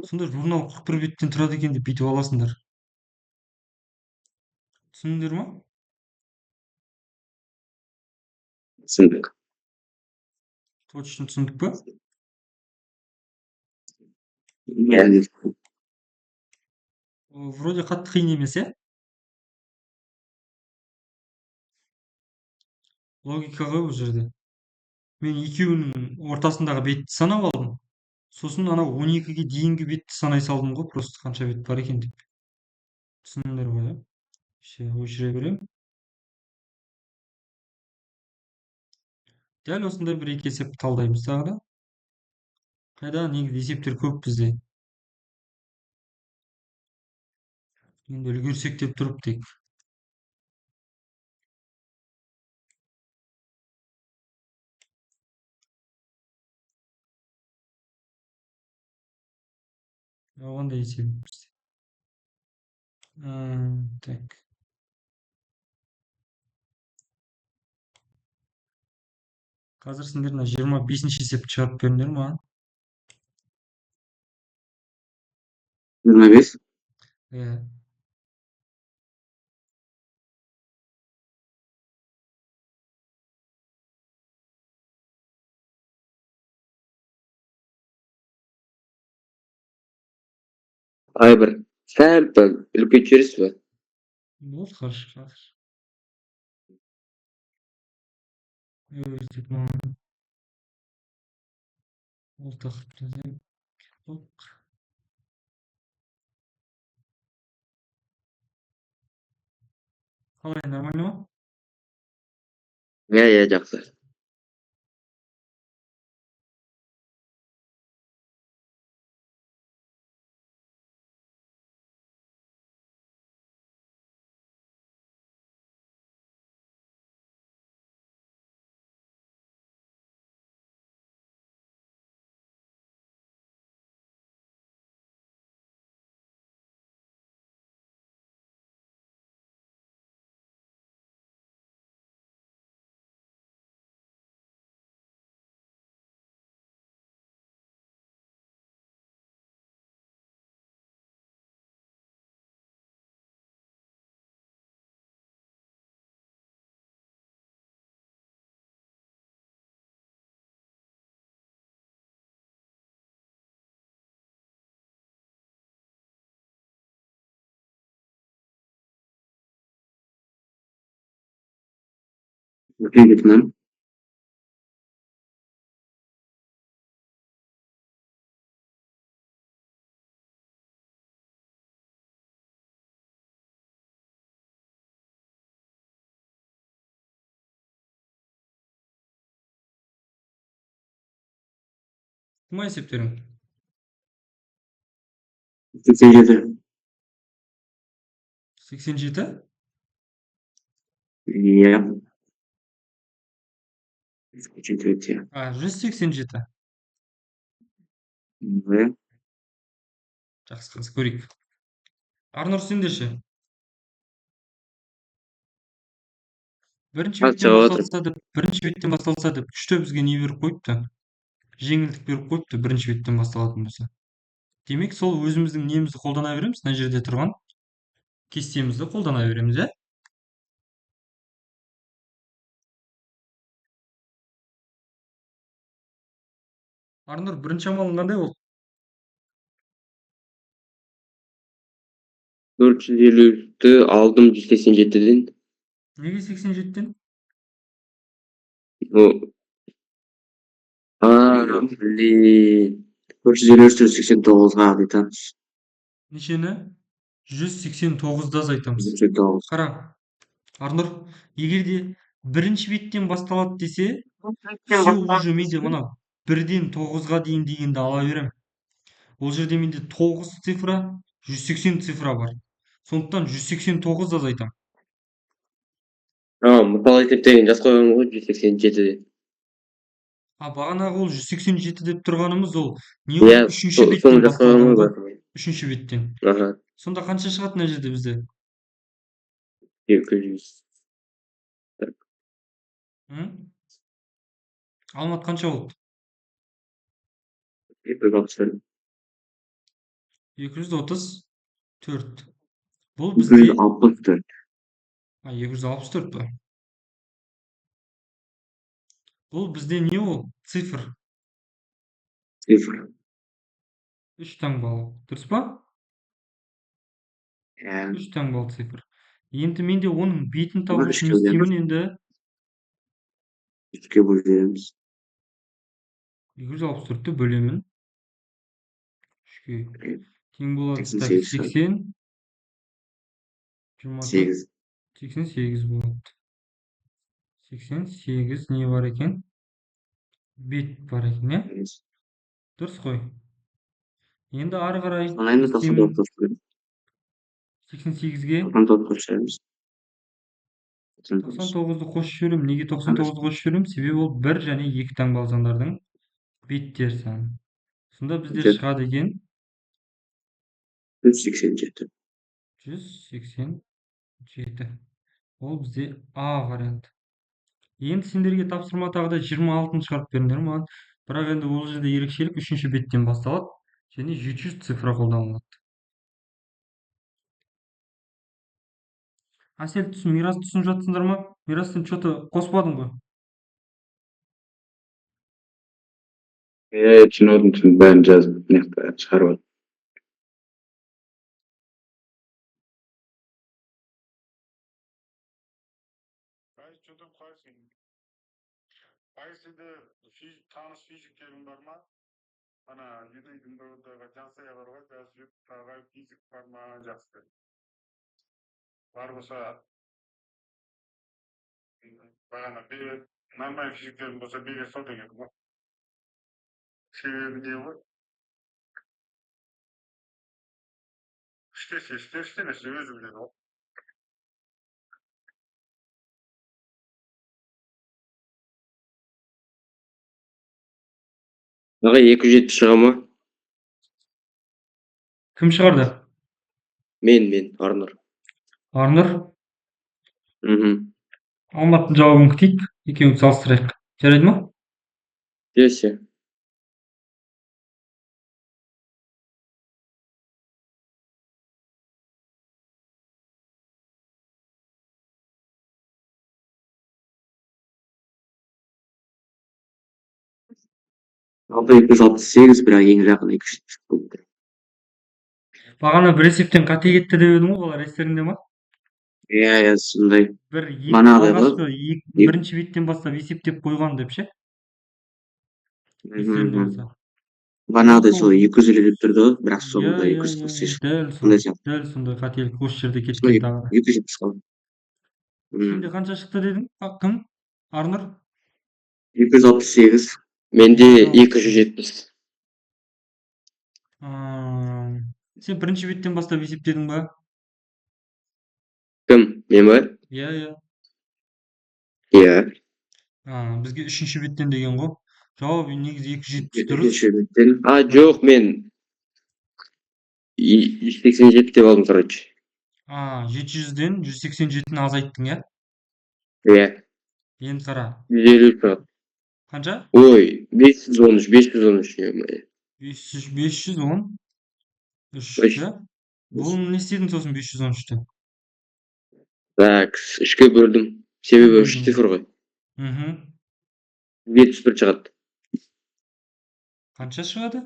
Сонда журнал 41 беттен тұрады екен деп бүйтіп аласыңдар. Түсіндіңдер ма? Түсіндік. Точно түсіндік па? Вроде қатты қиын емес, иә? Логика ғой бұл жерде. Мен екеуінің ортасындағы бетті санап алдым. Сосын анау 12-ге дейінгі бетті санай салдым ғой, просто қанша бет бар екен деп. Түсіндіңдер ғой, иә? Все, өшіре беремін. Дәл осындай бір екі есеп талдаймыз тағы да. Қайда негізі есептер көп бізде. Енді үлгерсек деп тұрып тек. Оған да есебім бізде. Так. Қазір сендер мына 25-ші есепті шығарып беріңдер маған. 25. Иә. Ай бір сәл пәл үлкейтіп жібересіз бе? Болды, хорошо, хорошо. Ол тақырыпты қалай, нормально ма? Иә, жақсы. Вьетнам. Кыма эсептериң? 87. 87? Иә. 87. А, 187. Иә. Жақсы, қызық көрейік. Арнұр, сендеші? Бірінші Қанша беттен отыр? басталса деп күшті бізге не беріп қойыпты? Жеңілдік беріп қойыпты бірінші беттен басталатын болса. Демек, сол өзіміздің немізді қолдана береміз, мына жерде тұрған кестемізді қолдана береміз, иә? Арнұр, бірінші амалың қандай болды? 453-ті алдым 187-ден. Неге 87-тен? Блин. 453-тен 89-ға айтамыз. Нешені? 189-да айтамыз. 189. Қара, Арнұр, егер де бірінші беттен басталады десе, все уже менде мына 1-ден 9-ға дейін дегенді ала берем. Ол жерде менде 9 цифра, 180 цифра бар. Сондықтан 189 азайтам. Мысалы есептеген жас қойған ғой 187-де. А бағанағы ол 187 деп тұрғанымыз ол не Иә, ол үшінші соны беттен жас қойған басталған ғой. ғой. Үшінші беттен. Аха. Сонда қанша шығады мына жерде бізде? 200. М? Алмат қанша болды? 264. 234. Бұл бізде 264. 264 па? Бұл бізде не ол? Цифр. Цифр. 3 таңбалы. Дұрыс па? Иә. 3 таңбалы цифр. Енді менде оның бетін табу Бұны үшін үшке не істеймін енді? 3-ке бөлеміз. 264-ті бөлемін. 3-ке. Тең болады. Так, 88. 80, 8. 88 болады. 88 не бар екен? Бет бар екен, иә? Дұрыс қой. Енді ары қарай Соны енді не істеймін? 99. 88-ге 99 қосамыз. 99-ды қосып жіберемін. Неге 99-ды қосып жіберемін? Себебі ол 1 және 2 таңбалы сандардың беттер саны. Сонда бізде шығады екен 187. 187. Ол бізде А варианты. Енді сендерге тапсырма тағы да 26-ны шығарып беріңдер маған. Бірақ енді ол жерде ерекшелік үшінші беттен басталады және 700 цифра қолданылады. Әсел Мирас түсініп жатсыңдар ма? Мирас, сен что-то қоспадың ғой. Иә, түсініп бәрін жазып шығарып. Қайсыда таныс физиктерің бар ма? Ана үйдің жансая бар ғой, жазып тағы физик бар ма жақсы. Бар болса, бағана нормальный физиктерің болса бере сол деген ғой. Себебі не ғой? Істемесе өзі біледі ғой. Аға 270 шыға ма? Кім шығарды? Мен, Арнұр. Арнұр? Алматтың жауабын күтейік, екеуін салыстырайық. Жарайды ма? Десе. Алты 268, бірақ ең жақын 270 болды. Бағана бір есептен қате кетті деп едім ғой, балалар, естеріңде ма? иә, сондай. бір Манағыдай алғашқы ғой. бірінші беттен бастап есептеп қойған деп ше, естерінде болса. Манағыдай Жалпы сол 250 деп тұрды ғой, бірақ иә соңында иә 240 иә шықты. дәл Сондай сол, сияқты. дәл сондай қателік осы жерде Сол кеткен тағы да. 270 қалды. Сенде қанша шықты дедің? Кім? Арнұр? 268. Менде 270. Сен бірінші беттен бастап есептедің ба? Кім? Мен ба? Иә иә. Иә. Бізге үшінші беттен деген ғой. Жауап негізі 270 дұрыс. Екінші беттен. Жоқ, мен 187 деп алдым, короче. 700-ден 187-ні азайттың, иә? Иә. Енді қара. 150 тұрады. Қанша? Ой, 513, е-мое. 513, Үш. иә? Бұл не істедің сосын 513-ті? Так, 3-ке бөлдім. Себебі 3 цифр ғой. 71 шығады. Қанша шығады?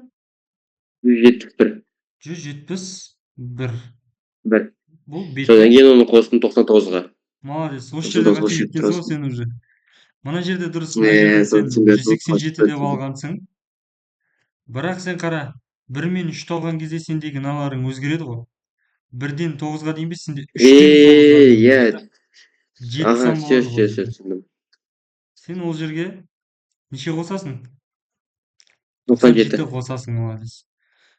171. 171. Бір. Бұл бет. Содан кейін оны қостым 99-ға. Молодец. Осы жерде қате кеткенсің ғой сен уже. Мына жерде дұрыс, мына жерде сен 187 деп алғансың. Бірақ сен қара, 1 мен 3-ті алған кезде сендегі мыналарың өзгереді ғой. 1-ден 9-ға дейін бе, сенде 3-тен 9-ға дейін Иә. болады да. 7 сан болады ғой. Түсіндім. Сен ол жерге неше қосасың? 97 қосасың, молодец.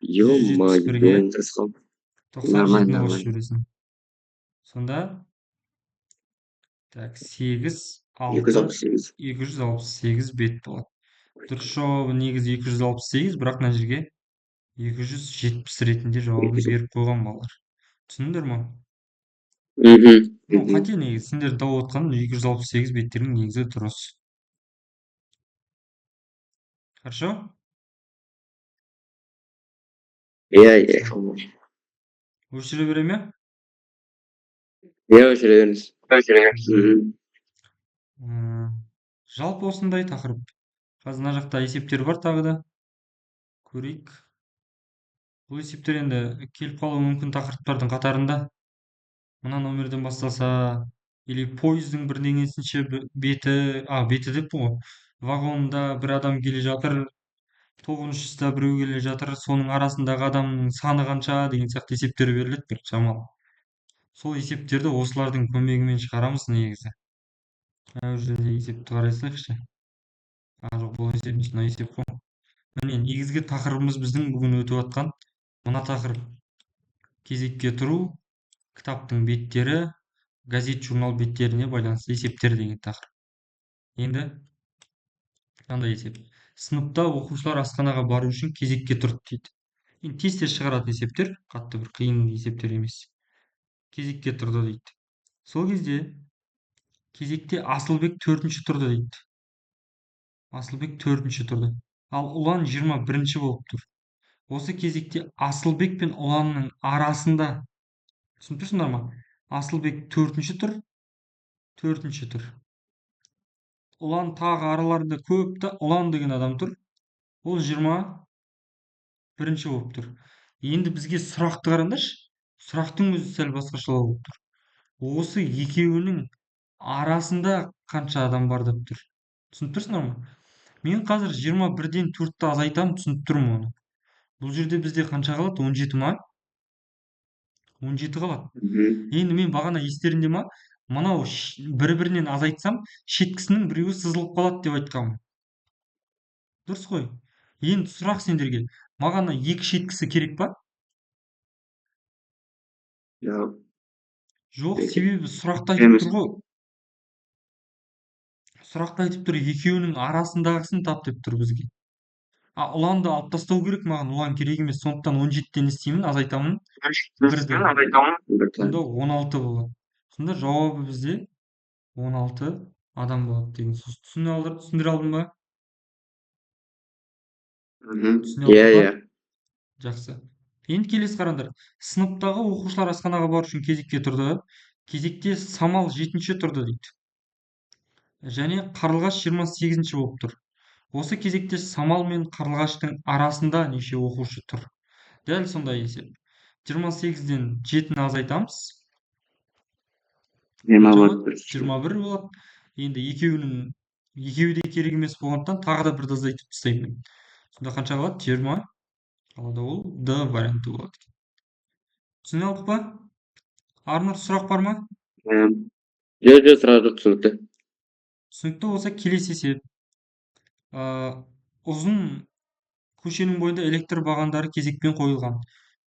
Ё-моё, 97-ні қосып жібересің. Сонда, так, 8, 6, 268 бет болады. Дұрыс жауабы негізі 268, бірақ мына жерге 270 ретінде жауабын беріп қойған балалар. Түсіндіңдер ма? Қате негізі, сендер тауып отқан 268 беттердің негізі дұрыс. Хорошо? Иә. Өшіре бере ме? Иә, өшіре беріңіз. Жалпы осындай тақырып. Қазір мына жақта есептер бар тағы да. Көрейік. Бұл есептер енді келіп қалуы мүмкін тақырыптардың қатарында. Мына номерден басталса, или пойыздың бірдеңесінше беті деп ғой. Вагонда бір адам келе жатыр, 9-шыста біреу келе жатыр, соның арасындағы адамның саны қанша деген сияқты есептер беріледі бір шамалы. Сол есептерді осылардың көмегімен шығарамыз негізі. Ол жерде есепті қарай салайықшы. Жоқ, бұл есеп емес, мына есеп қой. Міне, негізгі тақырыбымыз біздің бүгін өтіп жатқан мына тақырып. Кезекке тұру, кітаптың беттері, газет журнал беттеріне байланысты есептер деген тақырып. Енді қандай есеп? Сыныпта оқушылар асханаға бару үшін кезекке тұрды дейді. Енді тез шығаратын есептер, қатты бір қиын есептер емес. Кезекке тұрды дейді. Сол кезде кезекте Асылбек 4-ші тұрды дейді. Асылбек 4-ші тұрды. Ал Ұлан 21-ші болып тұр. Осы кезекте Асылбек пен Ұланның арасында, түсініп тұрсыңдар ма? Асылбек 4-ші тұр, 4-ші тұр. Ұлан тағы араларында көп та, Ұлан деген адам тұр. Ол 21-ші болып тұр. Енді бізге сұрақты қараңдаршы. Сұрақтың өзі сәл басқашалау болып тұр. Осы екеуінің арасында қанша адам бар деп тұр. Түсініп тұрсыңдар ма? Мен қазір 21-ден 4-ті азайтамын, түсініп тұрмын оны. Бұл жерде бізде қанша қалады? 17 ма? 17 қалады. Енді мен бағана естерінде ма? Мынау бір-бірінен азайтсам, шеткісінің біреуі сызылып қалады деп айтқанмын. Дұрыс қой. Енді сұрақ сендерге. Маған 2 шеткісі керек па? Жоқ, себебі сұрақта айтып тұр ғой. Сұрақта айтып тұр, екеуінің арасындағысын тап деп тұр бізге. Ұланды алып тастау керек маған, Ұлан керек емес. Сондықтан 17-тен істеймін, азайтамын. Сонда 16 болады. Сонда жауабы бізде 16 адам болады деген сөз. Түсіндіре алдым ба? Иә. Жақсы. Енді келесі қараңдар. Сыныптағы оқушылар асханаға бару үшін кезекке тұрды. Кезекте Самал 7-ші тұрды дейді. Және Қарлығаш 28-ші болып тұр. Осы кезекте Самал мен Қарлығаштың арасында неше оқушы тұр? Дәл сондай есеп. 28-ден 7-ні азайтамыз. Жиырма қанша бір болады? плюс 21 болады. Енді екеуі де керек емес болғандықтан тағы да бірді азайтып тастаймын мен. Сонда қанша қалады? 20 қалады, ол д варианты болады. Түсіне алдық па? Арнұр, сұрақ бар ма? жоқ сұрақ жоқ, түсінікті. Түсінікті болса келесі есеп. Ұзын көшенің бойында электр бағандары кезекпен қойылған.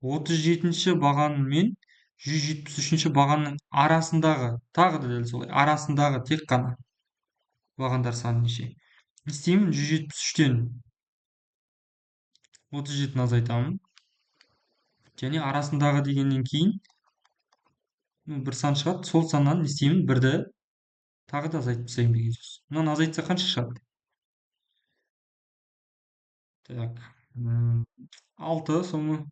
37-ші баған мен 173-ші бағанның арасындағы, тағы да дәл солай, арасындағы тек қана бағандар саны неше? Не істеймін? 173-тен 37-ні азайтамын. Және арасындағы дегеннен кейін бір сан шығады. Сол саннан не істеймін? Бірді тағы да азайтып тастаймын деген сөз. Мынаны азайтса қанша шығады? Так, 6 соны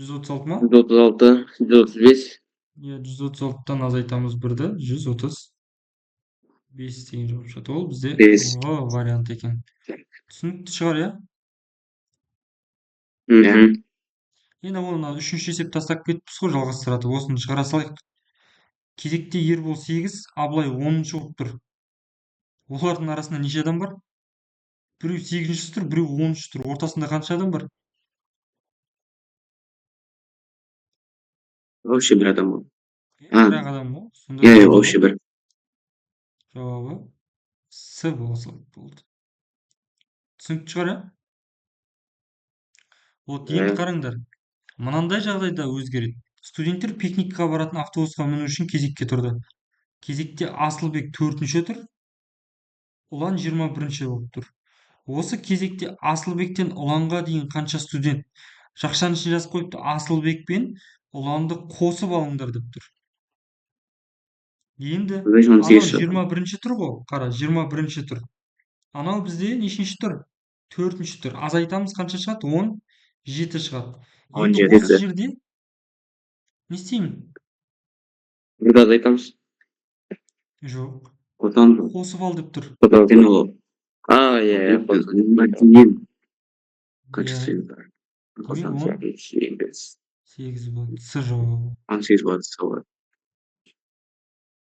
136 ма? 136, 135. Иә, 136-тан азайтамыз бірді, 135 деген жауап шығады. Ол бізде Бес. В варианты екен. Түсінікті шығар, иә? Енді оны үшінші есеп тастап кетіппіз ғой, жалғастыратып. Осыны шығара салайық. Кезекте Ербол 8, Абылай 10-шы болып тұр. Олардың арасында неше адам бар? Біреу 8-ші тұр, біреу 10-шы тұр. Ортасында қанша адам бар? Вообще бір адам ғой. Бір-ақ адам ғой. Сонда Иә, жауабы вообще бір. С болса болды. Түсінікті шығар, иә? Вот енді қараңдар. Мынандай жағдайда өзгереді. Студенттер пикникқа баратын автобусқа міну үшін кезекке тұрды. Кезекте Асылбек 4-ші тұр, Ұлан 21-ші болып тұр. Осы кезекте Асылбектен Ұланға дейін қанша студент? Жақшаның ішіне жазып қойыпты, Асылбек пен Ұланды қосып алыңдар деп тұр. Енді анау 21-ші тұр ғой, қара, 21-ші тұр. Анау бізде нешінші тұр? 4-ші тұр. Азайтамыз, қанша шығады? 17 шығады. Енді 17. осы жерде не істеймін? Бірді азайтамыз. Жоқ. Одан Қосып ал деп тұр. ол. Иә. Қанша Иә. сегіз бар? Демек, 18. 8 болады. С жауабы. 18 болады, сол.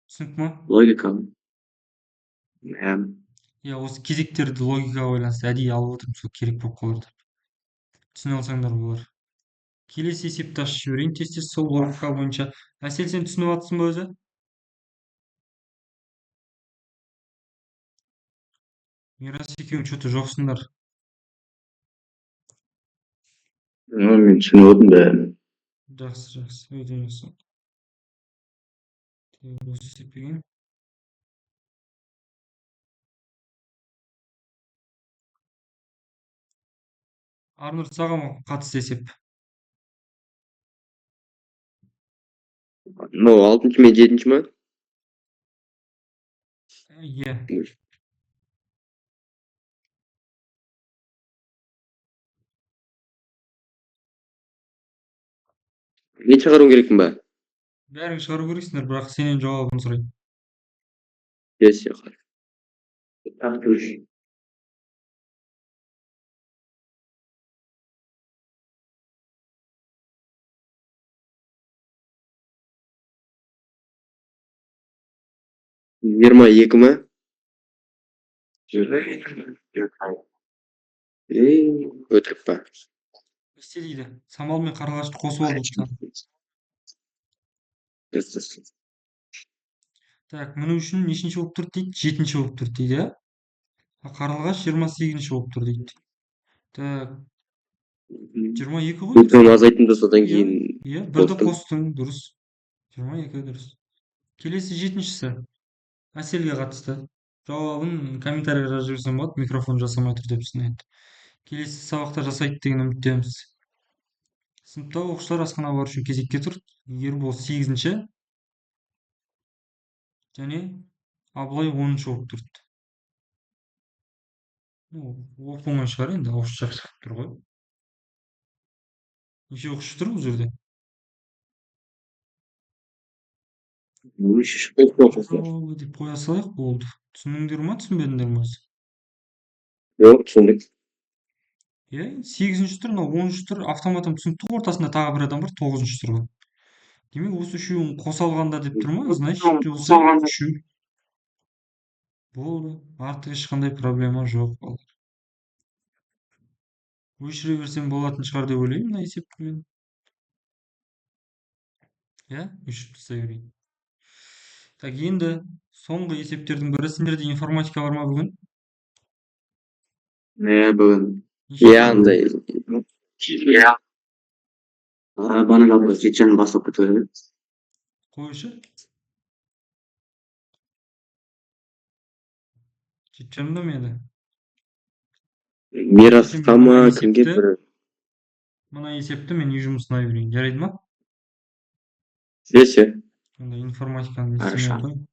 Түсінікті ма? Логика. Иә, осы кезектерді логикаға байланысты әдейі алып отырмын, сол керек болып қалар деп. Түсіне алсаңдар болар. Келесі есепті ашып жіберейін тез сол логика бойынша. Әсел, сен түсініп жатсың ба өзі? Мирас, екеуің что-то жоқсыңдар. Мен түсініп отырмын бәрін. Жақсы, өте жақсы. Осы есептеген. Арнұр, саған қатысты есеп. Мынау 6-шы мен 7-ші ма? Иә. Мен шығаруым керекпін ба? Бәрің шығару керексіңдер, бірақ сенен жауабын сұрайын. Yes, я. Жиырма екі ма? Өтірік па? Не істе дейді? Самал мен қарлығашты қосып ал дейді. Так, міну үшін нешінші болып тұрды дейді? 7-ші болып тұрды дейді, иә? Қарлығаш 28-ші болып тұр дейді. Так, 22 ғой. Өткен азайтынды содан кейін. Иә, бірді қостың, дұрыс. 22 дұрыс. Келесі 7-шісі. Әселге қатысты. Жауабын комментарийға жазып жіберсем болады, микрофон жасамай тұр деп сынайды. Келесі сабақта жасайды деген үміттеміз. Сыныпта оқушылар асхана бару үшін кезекке тұр. Ербол 8-ші және Абылай 10-ші болып тұрды. Оп-оңай шығар енді, ауызша шығып тұр ғой. Неше оқушы тұр бұл жерде? Деп қоя салайық, болды. Түсіндіңдер ма, түсінбедіңдер ме? Жоқ, түсіндік. Иә, 8-ші тур, мына 10-ші тур автоматом түсінікті, ортасында тағы бір адам бар, 9-ші тұрған. Демек, осы үшеуін қоса алғанда деп тұр ма? Значит, осы үшеу. Болды. Артық ешқандай проблема жоқ. Өшіре берсем болатын шығар деп ойлаймын мына есепті мен. Иә, өшіріп тастай берейін. Так, енді соңғы есептердің бірі. Сендерде информатика бар ма бүгін? бүгін. Неше Иә, сағат? андай. Иә. Бана жалпы жетіжан бастап кетіп еді. Қойшы. 7:30-да ма еді? Мирасқа ма, кімге есепті, бір. мына есепті мен үй жұмысына берейін. Жарайды ма? Десе. Онда информатиканы не істемей ақ қояйын.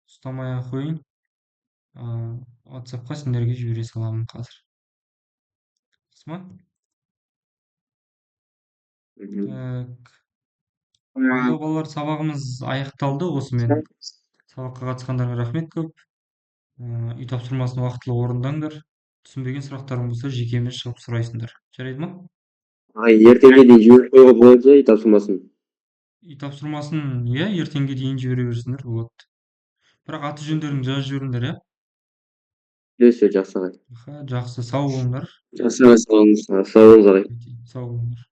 Ұстамай ақ қояйын. WhatsApp-қа сендерге жібере саламын қазір. Дұрыс ма? Так. Онда балалар, сабағымыз аяқталды осымен. Сабаққа қатысқандарға рахмет көп. Үй тапсырмасын уақытылы орындаңдар. Түсінбеген сұрақтарың болса жекеме шығып сұрайсыңдар. Жарайды ма? Ертеңге дейін жіберіп қоюға болады үй тапсырмасын. Үй тапсырмасын, иә, ертеңге дейін жібере берсіңдер болады. Бірақ аты жөндерін жазып жіберіңдер, иә? Десе, жақсы ағай. Жақсы, сау болыңдар. Жақсы ағай, сау болыңыз ағай. Сау болыңдар.